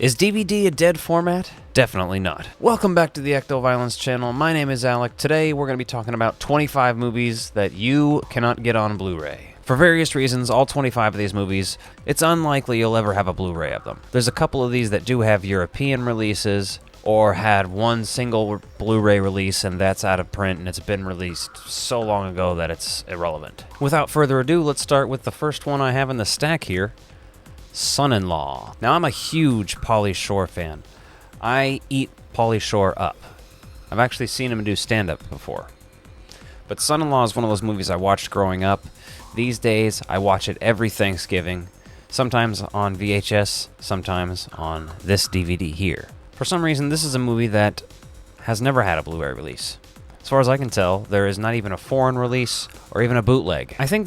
Is DVD a dead format? Definitely not. Welcome back to the Ecto-Violence channel. My name is Alec. Today we're going to be talking about 25 movies that you cannot get on Blu-ray. For various reasons, all 25 of these movies, it's unlikely you'll ever have a Blu-ray of them. There's a couple of these that do have European releases, or had one single Blu-ray release and that's out of print and it's been released so long ago that it's irrelevant. Without further ado, let's start with the first one I have in the stack here. Son-in-Law. Now, I'm a huge Pauly Shore fan. I eat Pauly Shore up. I've actually seen him do stand-up before. But Son-in-Law is one of those movies I watched growing up. These days, I watch it every Thanksgiving, sometimes on VHS, sometimes on this DVD here. For some reason, this is a movie that has never had a Blu-ray release. As far as I can tell, there is not even a foreign release or even a bootleg. I think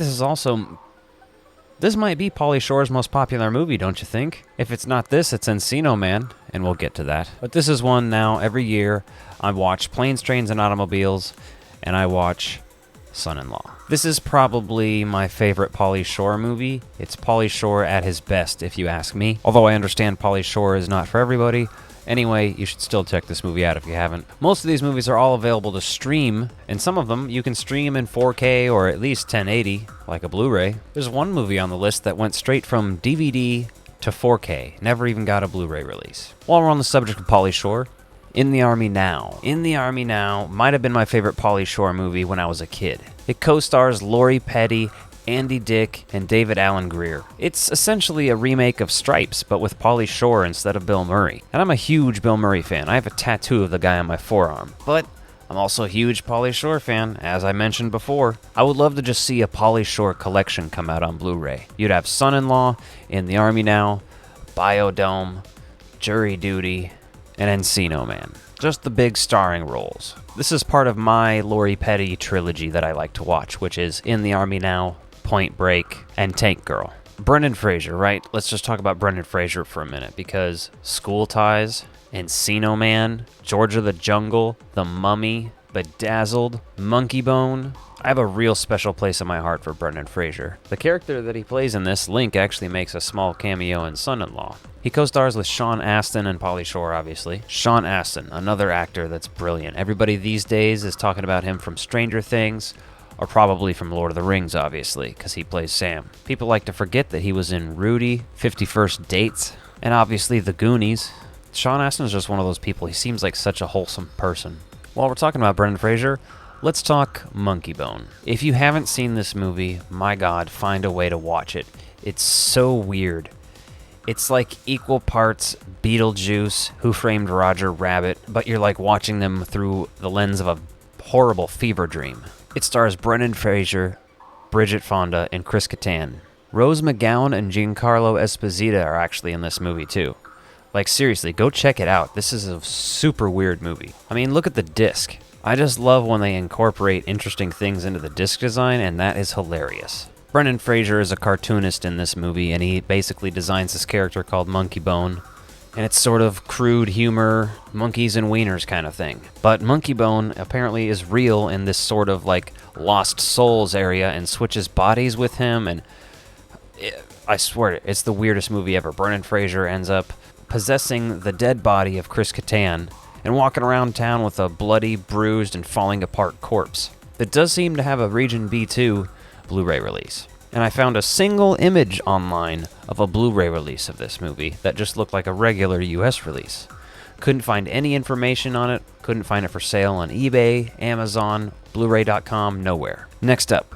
this might be Pauly Shore's most popular movie, don't you think? If it's not this, it's Encino Man, and we'll get to that. But this is one now, every year, I watch Planes, Trains, and Automobiles, and I watch Son-in-Law. This is probably my favorite Pauly Shore movie. It's Pauly Shore at his best, if you ask me. Although I understand Pauly Shore is not for everybody. Anyway, you should still check this movie out if you haven't. Most of these movies are all available to stream, and some of them you can stream in 4K or at least 1080, like a Blu-ray. There's one movie on the list that went straight from DVD to 4K, never even got a Blu-ray release. While we're on the subject of Pauly Shore, In the Army Now. In the Army Now might have been my favorite Pauly Shore movie when I was a kid. It co-stars Lori Petty, Andy Dick, and David Alan Grier. It's essentially a remake of Stripes, but with Pauly Shore instead of Bill Murray. And I'm a huge Bill Murray fan. I have a tattoo of the guy on my forearm. But I'm also a huge Pauly Shore fan, as I mentioned before. I would love to just see a Pauly Shore collection come out on Blu-ray. You'd have Son-in-Law, In the Army Now, Biodome, Jury Duty, and Encino Man. Just the big starring roles. This is part of my Lori Petty trilogy that I like to watch, which is In the Army Now, Point Break, and Tank Girl. Brendan Fraser, right? Let's just talk about Brendan Fraser for a minute, because School Ties, Encino Man, George of the Jungle, The Mummy, Bedazzled, Monkey Bone. I have a real special place in my heart for Brendan Fraser. The character that he plays in this, Link, actually makes a small cameo in Son-in-Law. He co-stars with Sean Astin and Pauly Shore, obviously. Sean Astin, another actor that's brilliant. Everybody these days is talking about him from Stranger Things, or probably from Lord of the Rings, obviously, because he plays Sam. People like to forget that he was in Rudy, 51st Dates, and obviously The Goonies. Sean Astin is just one of those people. He seems like such a wholesome person. While we're talking about Brendan Fraser, let's talk Monkey Bone. If you haven't seen this movie, my God, find a way to watch it. It's so weird. It's like equal parts Beetlejuice, Who Framed Roger Rabbit, but you're like watching them through the lens of a horrible fever dream. It stars Brendan Fraser, Bridget Fonda, and Chris Kattan. Rose McGowan and Giancarlo Esposito are actually in this movie too. Like, seriously, go check it out. This is a super weird movie. I mean, look at the disc. I just love when they incorporate interesting things into the disc design, and that is hilarious. Brendan Fraser is a cartoonist in this movie, and he basically designs this character called Monkey Bone. And it's sort of crude humor, monkeys and wieners kind of thing. But Monkey Bone apparently is real in this sort of like Lost Souls area and switches bodies with him. And I swear, it's the weirdest movie ever. Brendan Fraser ends up possessing the dead body of Chris Kattan and walking around town with a bloody, bruised, and falling apart corpse. It does seem to have a Region B2 Blu-ray release. And I found a single image online of a Blu-ray release of this movie that just looked like a regular US release. Couldn't find any information on it, couldn't find it for sale on eBay, Amazon, Blu-ray.com, nowhere. Next up,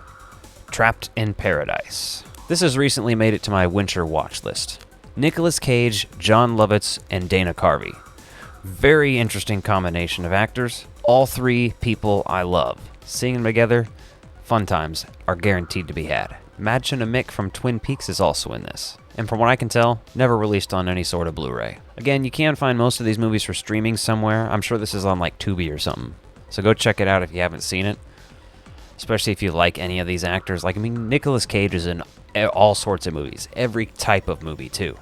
Trapped in Paradise. This has recently made it to my winter watch list. Nicolas Cage, Jon Lovitz, and Dana Carvey. Very interesting combination of actors. All three people I love. Seeing them together, fun times are guaranteed to be had. Madchen and Mick from Twin Peaks is also in this. And from what I can tell, never released on any sort of Blu-ray. Again, you can find most of these movies for streaming somewhere. I'm sure this is on like Tubi or something. So go check it out if you haven't seen it. Especially if you like any of these actors. Like, I mean, Nicolas Cage is in all sorts of movies. Every type of movie, too.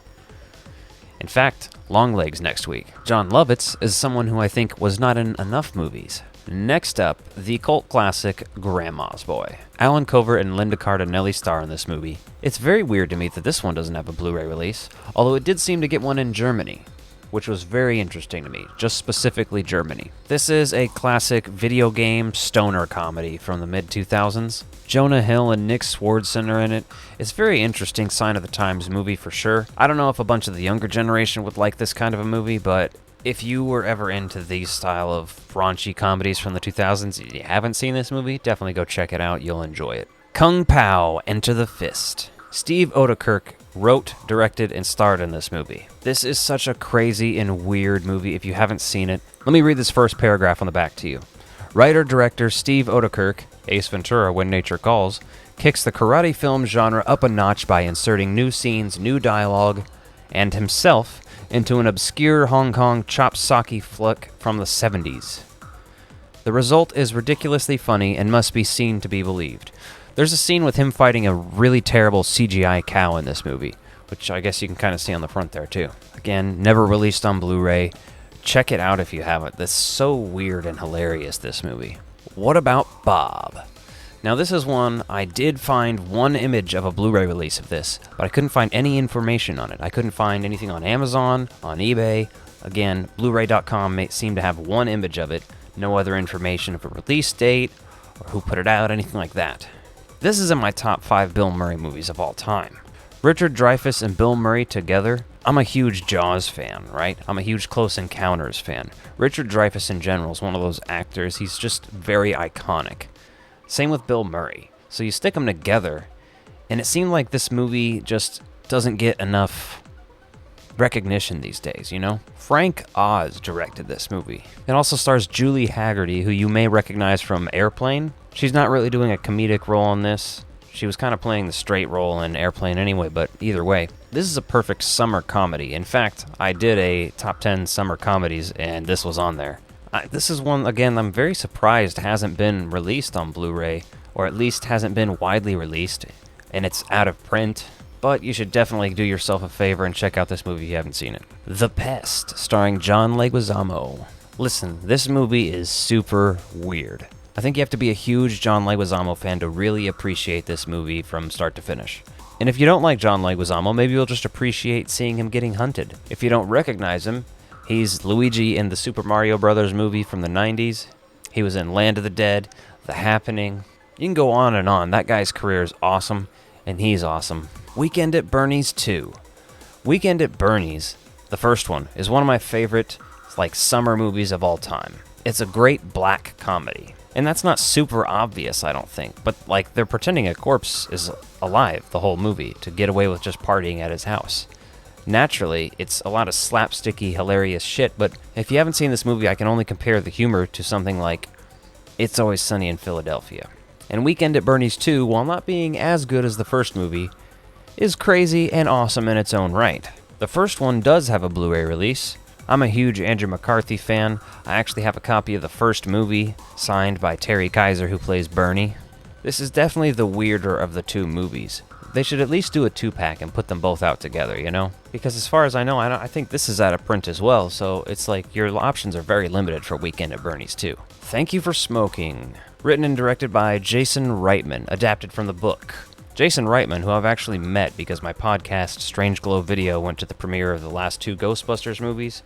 In fact, Longlegs next week. Jon Lovitz is someone who I think was not in enough movies. Next up, the cult classic Grandma's Boy. Alan Covert and Linda Cardinelli star in this movie. It's very weird to me that this one doesn't have a Blu-ray release, although it did seem to get one in Germany. which was very interesting to me, just specifically Germany. This is a classic video game stoner comedy from the mid-2000s. Jonah Hill and Nick Swardson are in it. It's a very interesting sign of the times movie for sure. I don't know if a bunch of the younger generation would like this kind of a movie, but if you were ever into these style of raunchy comedies from the 2000s and you haven't seen this movie, definitely go check it out. You'll enjoy it. Kung Pao, Enter the Fist. Steve Odekirk wrote, directed, and starred in this movie. This is such a crazy and weird movie if you haven't seen it. Let me read this first paragraph on the back to you. Writer-director Steve Odekirk, Ace Ventura When Nature Calls, kicks the karate film genre up a notch by inserting new scenes, new dialogue, and himself into an obscure Hong Kong chop socky flick from the 70s. The result is ridiculously funny and must be seen to be believed. There's a scene with him fighting a really terrible CGI cow in this movie, which I guess you can kind of see on the front there too. Again, never released on Blu-ray. Check it out if you haven't. That's so weird and hilarious, this movie. What about Bob? Now this is one, I did find one image of a Blu-ray release of this, but I couldn't find any information on it. I couldn't find anything on Amazon, on eBay. Again, Blu-ray.com seemed to have one image of it, no other information of a release date, or who put it out, anything like that. This is in my top 5 Bill Murray movies of all time. Richard Dreyfuss and Bill Murray together. I'm a huge Jaws fan, right? I'm a huge Close Encounters fan. Richard Dreyfuss in general is one of those actors, he's just very iconic. Same with Bill Murray. So you stick them together, and it seemed like this movie just doesn't get enough recognition these days, you know? Frank Oz directed this movie. It also stars Julie Haggerty, who you may recognize from Airplane. She's not really doing a comedic role in this. She was kind of playing the straight role in Airplane anyway, but either way, this is a perfect summer comedy. In fact, I did a top 10 summer comedies, and this was on there. This is one, again, I'm very surprised hasn't been released on Blu-ray, or at least hasn't been widely released, and it's out of print. But you should definitely do yourself a favor and check out this movie if you haven't seen it. The Pest, starring John Leguizamo. Listen, this movie is super weird. I think you have to be a huge John Leguizamo fan to really appreciate this movie from start to finish. And if you don't like John Leguizamo, maybe you'll just appreciate seeing him getting hunted. If you don't recognize him, he's Luigi in the Super Mario Brothers movie from the 90s. He was in Land of the Dead, The Happening. You can go on and on. That guy's career is awesome, and he's awesome. Weekend at Bernie's 2. Weekend at Bernie's, the first one, is one of my favorite summer movies of all time. It's a great black comedy. And that's not super obvious, I don't think. But they're pretending a corpse is alive the whole movie to get away with just partying at his house. Naturally, it's a lot of slapsticky, hilarious shit, but if you haven't seen this movie, I can only compare the humor to something like It's Always Sunny in Philadelphia. And Weekend at Bernie's 2, while not being as good as the first movie, is crazy and awesome in its own right. The first one does have a Blu-ray release. I'm a huge Andrew McCarthy fan. I actually have a copy of the first movie, signed by Terry Kaiser, who plays Bernie. This is definitely the weirder of the two movies. They should at least do a 2-pack and put them both out together, you know? Because as far as I know, I think this is out of print as well, so it's like your options are very limited for Weekend at Bernie's 2. Thank You for Smoking. Written and directed by Jason Reitman, adapted from the book. Jason Reitman, who I've actually met because my podcast, Strange Glow Video, went to the premiere of the last 2 Ghostbusters movies.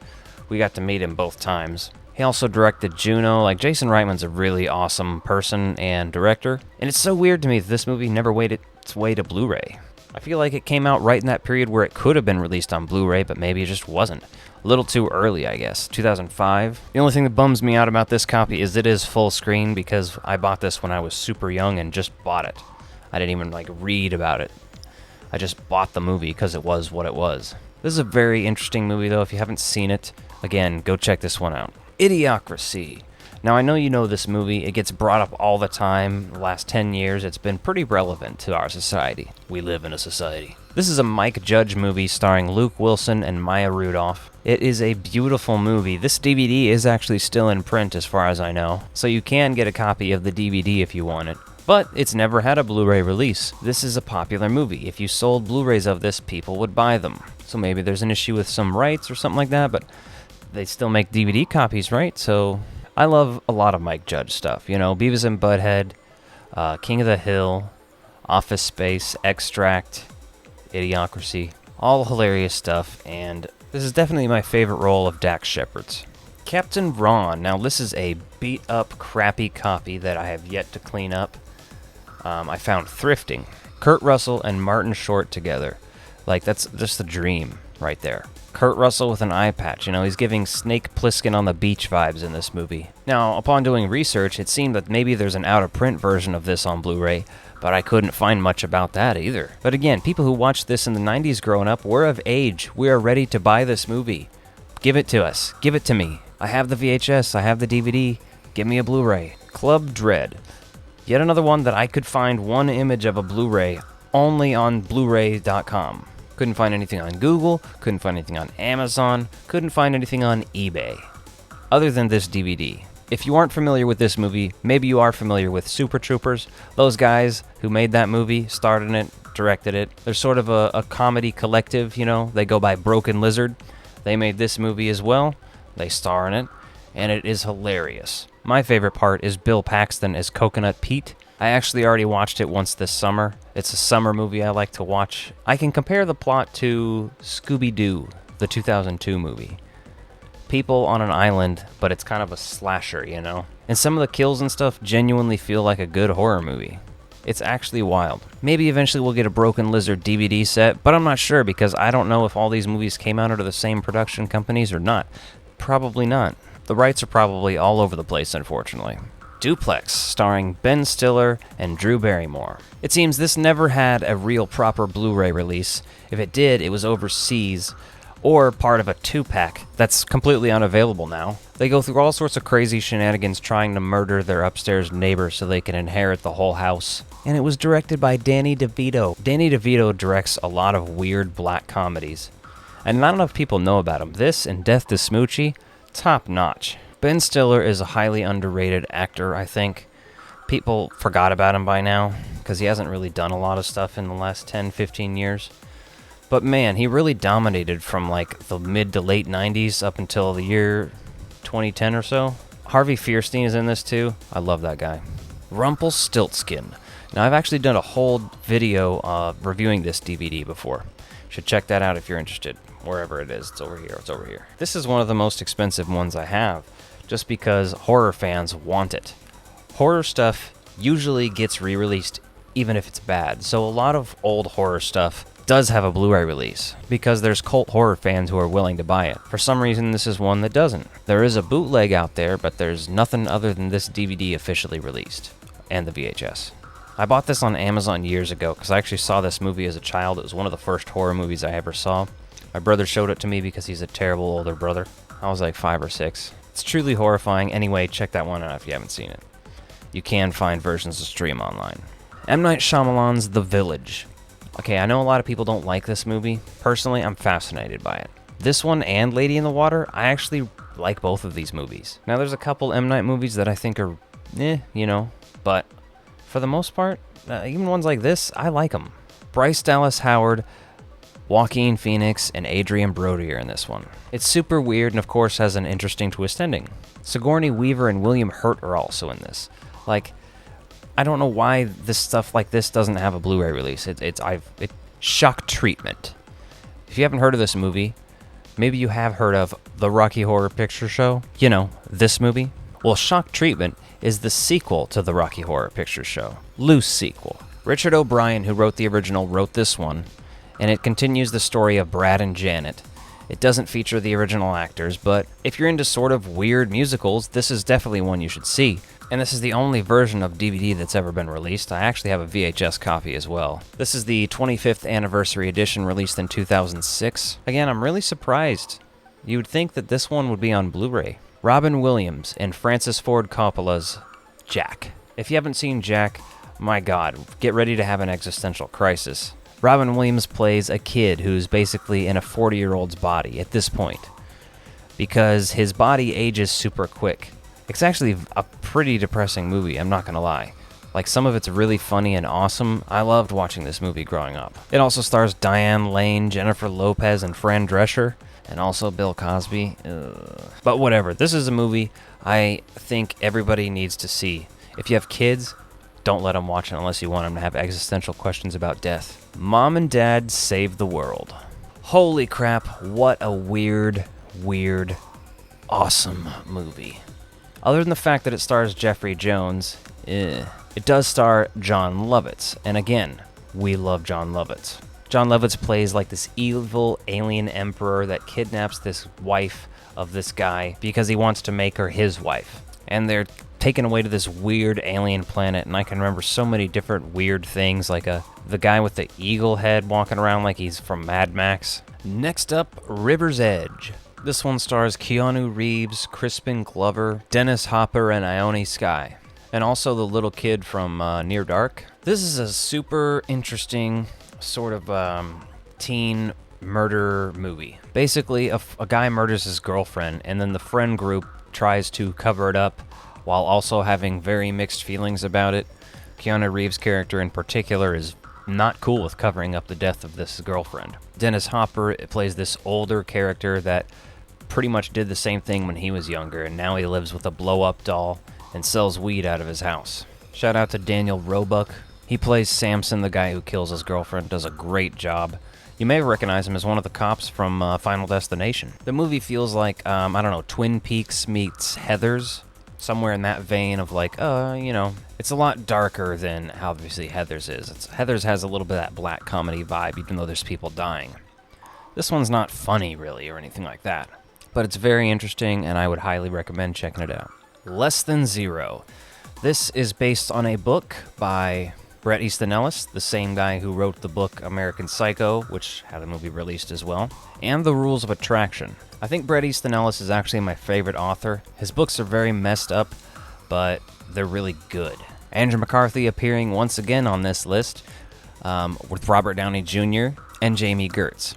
We got to meet him both times. He also directed Juno. Jason Reitman's a really awesome person and director. And it's so weird to me that this movie never made its way to Blu-ray. I feel like it came out right in that period where it could have been released on Blu-ray, but maybe it just wasn't. A little too early, I guess. 2005. The only thing that bums me out about this copy is it is full screen because I bought this when I was super young and just bought it. I didn't even read about it. I just bought the movie because it was what it was. This is a very interesting movie though. If you haven't seen it, again, go check this one out. Idiocracy. Now I know you know this movie. It gets brought up all the time. The last 10 years, it's been pretty relevant to our society. We live in a society. This is a Mike Judge movie starring Luke Wilson and Maya Rudolph. It is a beautiful movie. This DVD is actually still in print as far as I know, so you can get a copy of the DVD if you want it. But it's never had a Blu-ray release. This is a popular movie. If you sold Blu-rays of this, people would buy them. So maybe there's an issue with some rights or something like that, but they still make DVD copies, right? So I love a lot of Mike Judge stuff. You know, Beavis and Butthead, King of the Hill, Office Space, Extract, Idiocracy. All hilarious stuff, and This is definitely my favorite role of Dax Shepard's. Captain Ron. Now, this is a beat-up, crappy copy that I have yet to clean up. I found thrifting. Kurt Russell and Martin Short together. Like, that's just a dream right there. Kurt Russell with an eye patch. You know, he's giving Snake Plissken on the beach vibes in this movie. Now, upon doing research, it seemed that maybe there's an out-of-print version of this on Blu-ray, but I couldn't find much about that either. But again, people who watched this in the 90s growing up, we're of age. We are ready to buy this movie. Give it to us. Give it to me. I have the VHS. I have the DVD. Give me a Blu-ray. Club Dread. Yet another one that I could find one image of a Blu-ray only on Blu-ray.com. Couldn't find anything on Google. Couldn't find anything on Amazon. Couldn't find anything on eBay. Other than this DVD. If you aren't familiar with this movie, maybe you are familiar with Super Troopers. Those guys who made that movie, starred in it, directed it. They're sort of a comedy collective, you know. They go by Broken Lizard. They made this movie as well. They star in it, and it is hilarious. My favorite part is Bill Paxton as Coconut Pete. I actually already watched it once this summer. It's a summer movie I like to watch. I can compare the plot to Scooby-Doo, the 2002 movie. People on an island, but it's kind of a slasher, you know? And some of the kills and stuff genuinely feel like a good horror movie. It's actually wild. Maybe eventually we'll get a Broken Lizard DVD set, but I'm not sure because I don't know if all these movies came out under the same production companies or not. Probably not. The rights are probably all over the place, unfortunately. Duplex, starring Ben Stiller and Drew Barrymore. It seems this never had a real proper Blu-ray release. If it did, it was overseas, or part of a 2-pack that's completely unavailable now. They go through all sorts of crazy shenanigans trying to murder their upstairs neighbor so they can inherit the whole house. And it was directed by Danny DeVito. Danny DeVito directs a lot of weird black comedies, and not enough people know about him. This and Death to Smoochie, top notch. Ben Stiller is a highly underrated actor, I think. People forgot about him by now, because he hasn't really done a lot of stuff in the last 10, 15 years. But man, he really dominated from like the mid to late 90s up until the year 2010 or so. Harvey Fierstein is in this too. I love that guy. Rumpelstiltskin. Now, I've actually done a whole video reviewing this DVD before. Should check that out if you're interested. Wherever it is, it's over here. It's over here. This is one of the most expensive ones I have, just because horror fans want it. Horror stuff usually gets re-released even if it's bad, so a lot of old horror stuff does have a Blu-ray release, because there's cult horror fans who are willing to buy it. For some reason, this is one that doesn't. There is a bootleg out there, but there's nothing other than this DVD officially released, and the VHS. I bought this on Amazon years ago, because I actually saw this movie as a child. It was one of the first horror movies I ever saw. My brother showed it to me because he's a terrible older brother. I was like 5 or 6. It's truly horrifying. Anyway, check that one out if you haven't seen it. You can find versions to stream online. M. Night Shyamalan's The Village. Okay, I know a lot of people don't like this movie. Personally, I'm fascinated by it. This one and Lady in the Water, I actually like both of these movies. Now, there's a couple M. Night movies that I think are, you know, but for the most part, even ones like this, I like them. Bryce Dallas Howard, Joaquin Phoenix, and Adrian Brody are in this one. It's super weird and, of course, has an interesting twist ending. Sigourney Weaver and William Hurt are also in this. Like, I don't know why this stuff like this doesn't have a Blu-ray release. It's Shock Treatment. If you haven't heard of this movie, maybe you have heard of The Rocky Horror Picture Show. You know, this movie. Well, Shock Treatment is the sequel to The Rocky Horror Picture Show. Loose sequel. Richard O'Brien, who wrote the original, wrote this one, and it continues the story of Brad and Janet. It doesn't feature the original actors, but if you're into sort of weird musicals, this is definitely one you should see. And this is the only version of DVD that's ever been released. I actually have a VHS copy as well. This is the 25th anniversary edition released in 2006. Again, I'm really surprised. You would think that this one would be on Blu-ray. Robin Williams and Francis Ford Coppola's Jack. If you haven't seen Jack, my God, get ready to have an existential crisis. Robin Williams plays a kid who's basically in a 40-year-old's body at this point, because his body ages super quick. It's actually a pretty depressing movie, I'm not gonna lie. Like, some of it's really funny and awesome. I loved watching this movie growing up. It also stars Diane Lane, Jennifer Lopez, and Fran Drescher, and also Bill Cosby. But whatever, this is a movie I think everybody needs to see. If you have kids, don't let them watch it unless you want them to have existential questions about death. Mom and Dad Save the World. Holy crap, what a weird, awesome movie. Other than the fact that it stars Jeffrey Jones, it does star Jon Lovitz, and again, we love Jon Lovitz. Jon Lovitz plays like this evil alien emperor that kidnaps this wife of this guy because he wants to make her his wife. And they're taken away to this weird alien planet, and I can remember so many different weird things, like the guy with the eagle head walking around like he's from Mad Max. Next up, River's Edge. This one stars Keanu Reeves, Crispin Glover, Dennis Hopper, and Ione Skye, and also the little kid from Near Dark. This is a super interesting sort of teen murder movie. Basically, a guy murders his girlfriend, and then the friend group tries to cover it up while also having very mixed feelings about it. Keanu Reeves' character in particular is not cool with covering up the death of this girlfriend. Dennis Hopper plays this older character that pretty much did the same thing when he was younger, and now he lives with a blow-up doll and sells weed out of his house. Shout out to Daniel Roebuck. He plays Samson, the guy who kills his girlfriend, does a great job. You may recognize him as one of the cops from Final Destination. The movie feels like, Twin Peaks meets Heathers, somewhere in that vein of like, it's a lot darker than how obviously Heathers is. Heathers has a little bit of that black comedy vibe, even though there's people dying. This one's not funny, really, or anything like that. But it's very interesting, and I would highly recommend checking it out. Less Than Zero. This is based on a book by Bret Easton Ellis, the same guy who wrote the book American Psycho, which had a movie released as well, and The Rules of Attraction. I think Bret Easton Ellis is actually my favorite author. His books are very messed up, but they're really good. Andrew McCarthy appearing once again on this list, with Robert Downey Jr. and Jamie Gertz.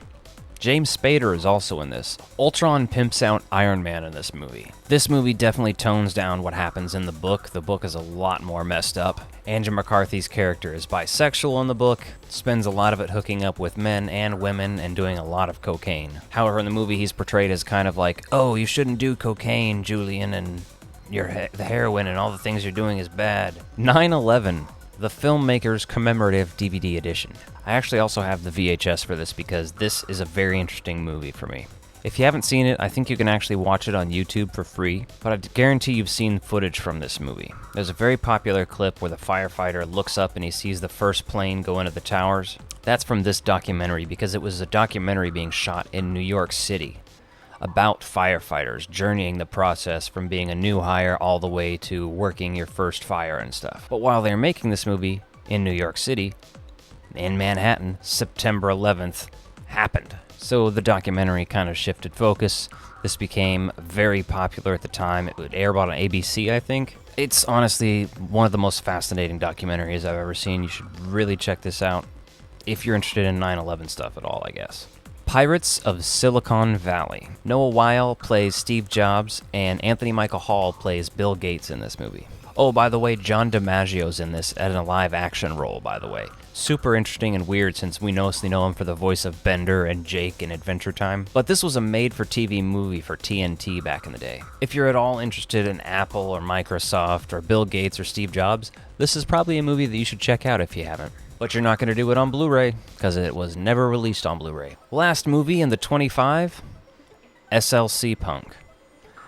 James Spader is also in this. Ultron pimps out Iron Man in this movie. This movie definitely tones down what happens in the book. The book is a lot more messed up. Andrew McCarthy's character is bisexual in the book, spends a lot of it hooking up with men and women and doing a lot of cocaine. However, in the movie he's portrayed as kind of like, oh, you shouldn't do cocaine, Julian, and the heroin and all the things you're doing is bad. 9/11. The filmmaker's commemorative DVD edition. I actually also have the VHS for this because this is a very interesting movie for me. If you haven't seen it, I think you can actually watch it on YouTube for free, but I guarantee you've seen footage from this movie. There's a very popular clip where the firefighter looks up and he sees the first plane go into the towers. That's from this documentary because it was a documentary being shot in New York City about firefighters journeying the process from being a new hire all the way to working your first fire and stuff. But while they're making this movie in New York City, in Manhattan, September 11th happened. So the documentary kind of shifted focus. This became very popular at the time. It would air about on ABC, I think. It's honestly one of the most fascinating documentaries I've ever seen. You should really check this out if you're interested in 9/11 stuff at all, I guess. Pirates of Silicon Valley. Noah Weil plays Steve Jobs, and Anthony Michael Hall plays Bill Gates in this movie. Oh, by the way, John DiMaggio's in this in a live-action role, by the way. Super interesting and weird since we mostly know him for the voice of Bender and Jake in Adventure Time. But this was a made-for-TV movie for TNT back in the day. If you're at all interested in Apple or Microsoft or Bill Gates or Steve Jobs, this is probably a movie that you should check out if you haven't. But you're not going to do it on Blu-ray, because it was never released on Blu-ray. Last movie in the 25, SLC Punk.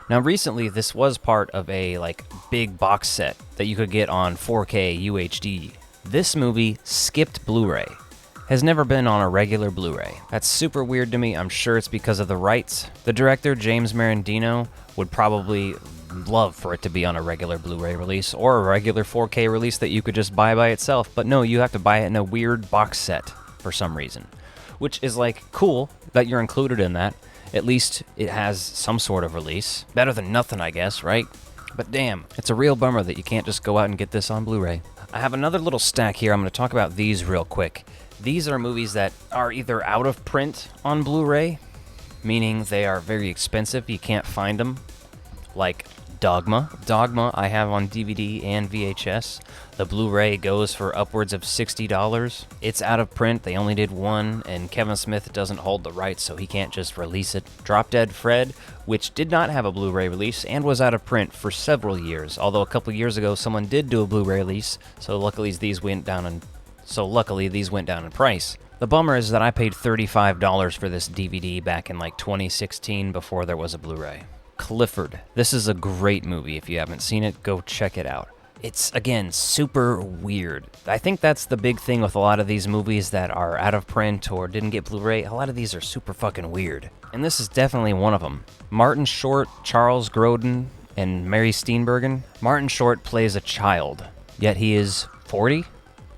Now recently, this was part of a big box set that you could get on 4K UHD. This movie skipped Blu-ray. Has never been on a regular Blu-ray. That's super weird to me. I'm sure it's because of the rights. The director, James Marandino, would probably love for it to be on a regular Blu-ray release or a regular 4K release that you could just buy by itself, but no, you have to buy it in a weird box set for some reason, which is cool that you're included in that. At least it has some sort of release. Better than nothing, I guess, right? But damn, it's a real bummer that you can't just go out and get this on Blu-ray. I have another little stack here. I'm going to talk about these real quick. These are movies that are either out of print on Blu-ray, meaning they are very expensive, you can't find them, like Dogma. Dogma I have on DVD and VHS. The Blu-ray goes for upwards of $60. It's out of print, they only did one, and Kevin Smith doesn't hold the rights, so he can't just release it. Drop Dead Fred, which did not have a Blu-ray release and was out of print for several years, although a couple years ago someone did do a Blu-ray release, so luckily these went down in price. The bummer is that I paid $35 for this DVD back in like 2016 before there was a Blu-ray. Clifford. This is a great movie. If you haven't seen it, go check it out. It's, again, super weird. I think that's the big thing with a lot of these movies that are out of print or didn't get Blu-ray. A lot of these are super fucking weird. And this is definitely one of them. Martin Short, Charles Grodin, and Mary Steenburgen. Martin Short plays a child, yet he is 40?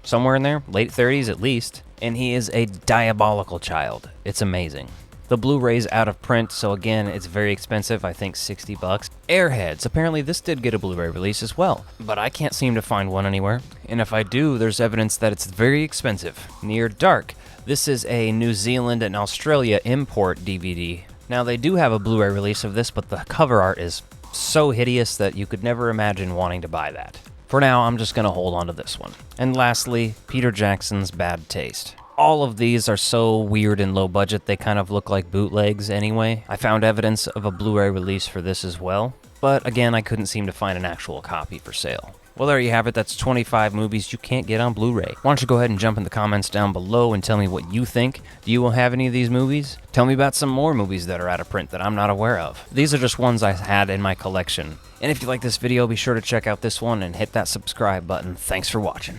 Somewhere in there, late 30s at least. And he is a diabolical child. It's amazing. The Blu-ray's out of print, so again, it's very expensive, I think $60. Airheads, apparently this did get a Blu-ray release as well, but I can't seem to find one anywhere. And if I do, there's evidence that it's very expensive. Near Dark. This is a New Zealand and Australia import DVD. Now, they do have a Blu-ray release of this, but the cover art is so hideous that you could never imagine wanting to buy that. For now, I'm just going to hold on to this one. And lastly, Peter Jackson's Bad Taste. All of these are so weird and low budget, they kind of look like bootlegs anyway. I found evidence of a Blu-ray release for this as well, but again, I couldn't seem to find an actual copy for sale. Well, there you have it. That's 25 movies you can't get on Blu-ray. Why don't you go ahead and jump in the comments down below and tell me what you think. Do you have any of these movies? Tell me about some more movies that are out of print that I'm not aware of. These are just ones I had in my collection. And if you like this video, be sure to check out this one and hit that subscribe button. Thanks for watching.